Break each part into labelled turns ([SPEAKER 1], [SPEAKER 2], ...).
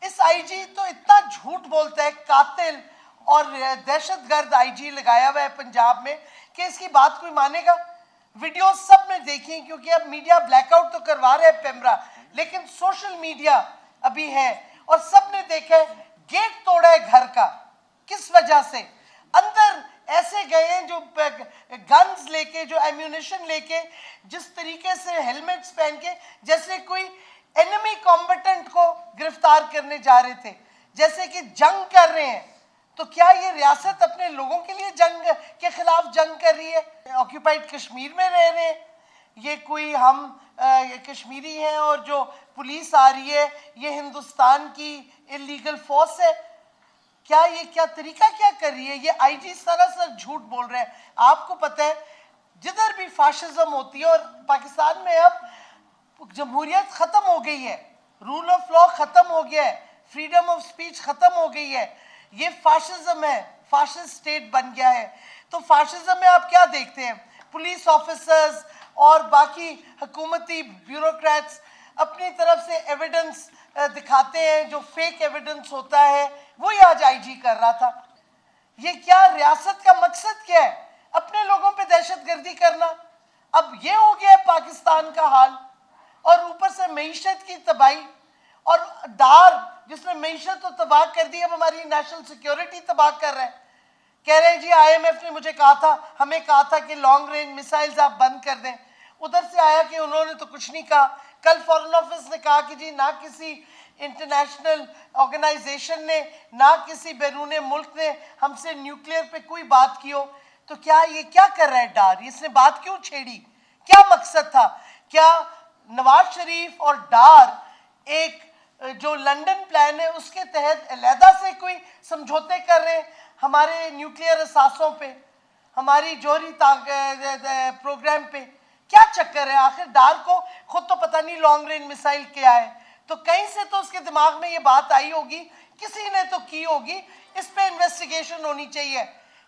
[SPEAKER 1] इस आईजी तो इतना झूठ बोलता है, कातिल और दहशतगर्द आईजी लगाया हुआ है पंजाब में कि इसकी बात कोई मानेगा? वीडियो सब ने देखी, क्योंकि अब मीडिया ब्लैकआउट तो करवा रहे हैं पेमरा, लेकिन सोशल मीडिया अभी है और सब ने देखा है। गेट तोड़ा है घर का, किस वजह से? अंदर ऐसे गए हैं जो गन्स लेके, जो एम्यूनिशन लेके, जिस तरीके से हेलमेट्स पहन के, जैसे कोई एनिमी कॉम्बेटेंट को गिरफ्तार करने जा रहे थे, जैसे कि जंग कर रहे हैं। तो क्या ये रियासत अपने लोगों के लिए जंग के खिलाफ जंग कर रही है? ऑक्यूपाइड कश्मीर में रह रहे हैं, ये कोई हम कश्मीरी हैं और जो पुलिस आ रही है ये हिंदुस्तान की इलीगल फोर्स है। क्या ये क्या तरीका क्या कर रही है? ये आईजी सरासर झूठ बोल रहे हैं। आपको पता है जिधर भी फाशिज्म होती है, और पाकिस्तान में अब जमहूरियत खत्म हो गई है, रूल ऑफ लॉ खत्म हो गया है, फ्रीडम ऑफ स्पीच खत्म हो गई है, ये फाशिज्म है, फाशिस्ट स्टेट बन गया है। तो फाशिज्म में आप क्या देखते हैं? पुलिस ऑफिसर्स और बाकी हुकूमती ब्यूरोक्रेट्स अपनी तरफ से एविडेंस दिखाते हैं, जो फेक एविडेंस होता है वही आज आईजी कर रहा था। ये क्या रियासत का मकसद क्या है? अपने लोगों पे दहशतगर्दी करना। अब ये हो गया है पाकिस्तान का हाल, और ऊपर से मईशत की तबाही और डार, जिसने मईशत तो तबाह कर दी, अब हमारी नेशनल सिक्योरिटी तबाह कर रहे हैं। कह रहे हैं जी आईएमएफ ने मुझे कहा था, हमें कहा था कि लॉन्ग रेंज मिसाइल्स आप बंद कर दें। उधर से आया कि उन्होंने तो कुछ नहीं कहा। कल फॉरेन ऑफिस ने कहा कि जी ना किसी इंटरनेशनल ऑर्गेनाइजेशन ने, ना किसी बैरून मुल्क ने हमसे न्यूक्लियर पे कोई बात की हो। तो क्या ये क्या कर रहा है डार? इसने बात क्यों छेड़ी? क्या मकसद था? क्या नवाज शरीफ और डार एक जो लंदन प्लान है उसके तहत अलहदा से कोई समझौते कर रहे हैं हमारे न्यूक्लियर असासों पे, हमारी जौहरी प्रोग्राम पे? क्या चक्कर है? आखिर डार को खुद तो पता नहीं लॉन्ग रेंज मिसाइल क्या है, तो कहीं से तो उसके दिमाग में ये बात आई होगी, किसी ने तो की होगी। इस पे इन्वेस्टिगेशन होनी चाहिए।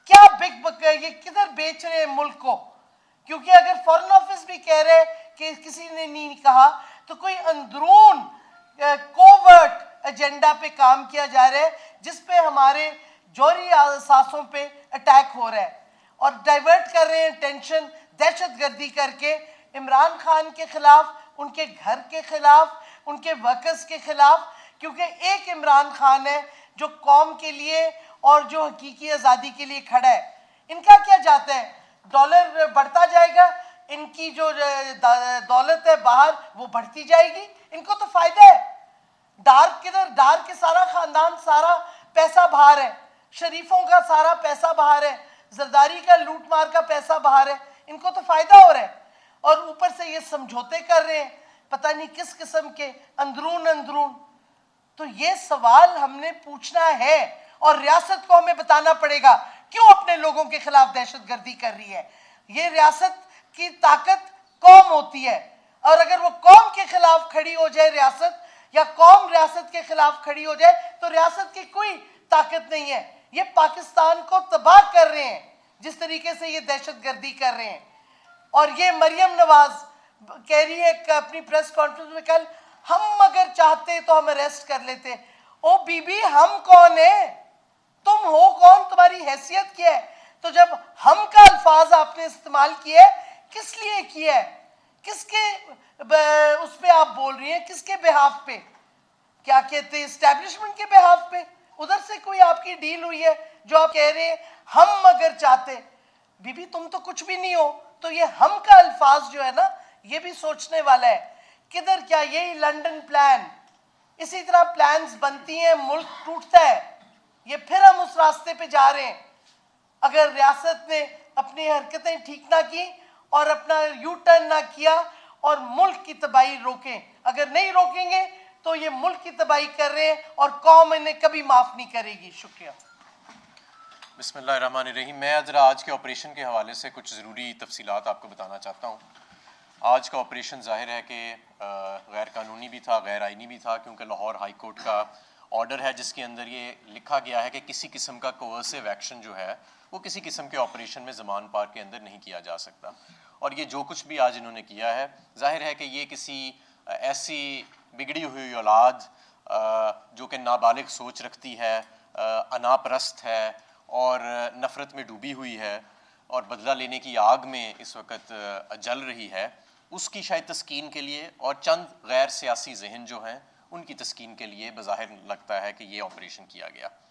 [SPEAKER 1] क्या बिग ये किधर बेच रहे हैं मुल्क को? क्योंकि अगर फॉरेन ऑफिस भी कह रहे हैं कि किसी ने नहीं कहा, तो कोई अंदरून कोवर्ट एजेंडा पे काम किया जा रहा है, जिसपे हमारे जौहरी सासों पे अटैक हो रहा है और डाइवर्ट कर रहे हैं टेंशन दहशतगर्दी करके इमरान खान के खिलाफ, उनके घर के खिलाफ, उनके वर्कर्स के खिलाफ। क्योंकि एक इमरान खान है जो कौम के लिए और जो हकीकी आज़ादी के लिए खड़ा है। इनका क्या जाता है? डॉलर बढ़ता जाएगा, इनकी जो दौलत है बाहर वो बढ़ती जाएगी, इनको तो फायदा है। डार किधर? डार के सारा खानदान, सारा पैसा बाहर है, शरीफों का सारा पैसा बाहर है, जरदारी का लूट मार का पैसा बाहर है, इनको तो फायदा हो रहा है। और ऊपर से ये समझौते कर रहे हैं पता नहीं किस किस्म के, अंदरून। तो ये सवाल हमने पूछना है और रियासत को हमें बताना पड़ेगा क्यों अपने लोगों के खिलाफ दहशतगर्दी कर रही है। ये रियासत की ताकत कौम होती है, और अगर वो कौम के खिलाफ खड़ी हो जाए रियासत, या कौम रियासत के खिलाफ खड़ी हो जाए, तो रियासत की कोई ताकत नहीं है। ये पाकिस्तान को तबाह कर रहे हैं जिस तरीके से ये दहशतगर्दी कर रहे हैं। और ये मरियम नवाज कह रही है अपनी प्रेस कॉन्फ्रेंस में कल, हम अगर चाहते तो हम अरेस्ट कर लेते। ओ बीबी, हम कौन है? तुम हो कौन? तुम्हारी हैसियत क्या है? तो जब हम का अल्फाज आपने इस्तेमाल किया है, किस लिए किया है? किसके उस पे आप बोल रही हैं? किसके बिहाफ पे? क्या कहते हैं, एस्टेब्लिशमेंट के बिहाफ पे? उधर से कोई आपकी डील हुई है जो आप कह रहे हैं हम अगर चाहते? बीबी तुम तो कुछ भी नहीं हो। तो ये हम का अल्फाज जो है ना, ये भी सोचने वाला है। किधर? क्या यही लंदन प्लान? इसी तरह प्लान्स बनती हैं, मुल्क टूटता है। ये फिर हम उस रास्ते पे जा रहे हैं। अगर रियासत ने अपनी हरकतें ठीक ना की और अपना यू टर्न ना किया और मुल्क की तबाही रोकें, अगर नहीं रोकेंगे तो ये मुल्क की तबाही कर रहे हैं और कौम इन्हें कभी माफ नहीं करेगी। शुक्रिया।
[SPEAKER 2] बिस्मिल्लाहिर्रहमानिर्रहीम। मैं ज़रा आज के ऑपरेशन के हवाले से कुछ ज़रूरी तफसीलात आपको बताना चाहता हूँ। आज का ऑपरेशन ज़ाहिर है कि गैर कानूनी भी था, गैर आइनी भी था, क्योंकि लाहौर हाई कोर्ट का ऑर्डर है जिसके अंदर ये लिखा गया है कि किसी किस्म का कोअर्सिव एक्शन जो है वो किसी किस्म के ऑपरेशन में ज़मान पार्क के अंदर नहीं किया जा सकता। और ये जो कुछ भी आज इन्होंने किया है, जाहिर है कि ये किसी ऐसी बिगड़ी हुई औलाद जो कि नाबालिग सोच रखती है, अनापरस्त है और नफ़रत में डूबी हुई है और बदला लेने की आग में इस वक्त जल रही है, उसकी शायद तस्कीन के लिए और चंद गैर सियासी जहन जो हैं उनकी तस्कीन के लिए बज़ाहिर लगता है कि ये ऑपरेशन किया गया।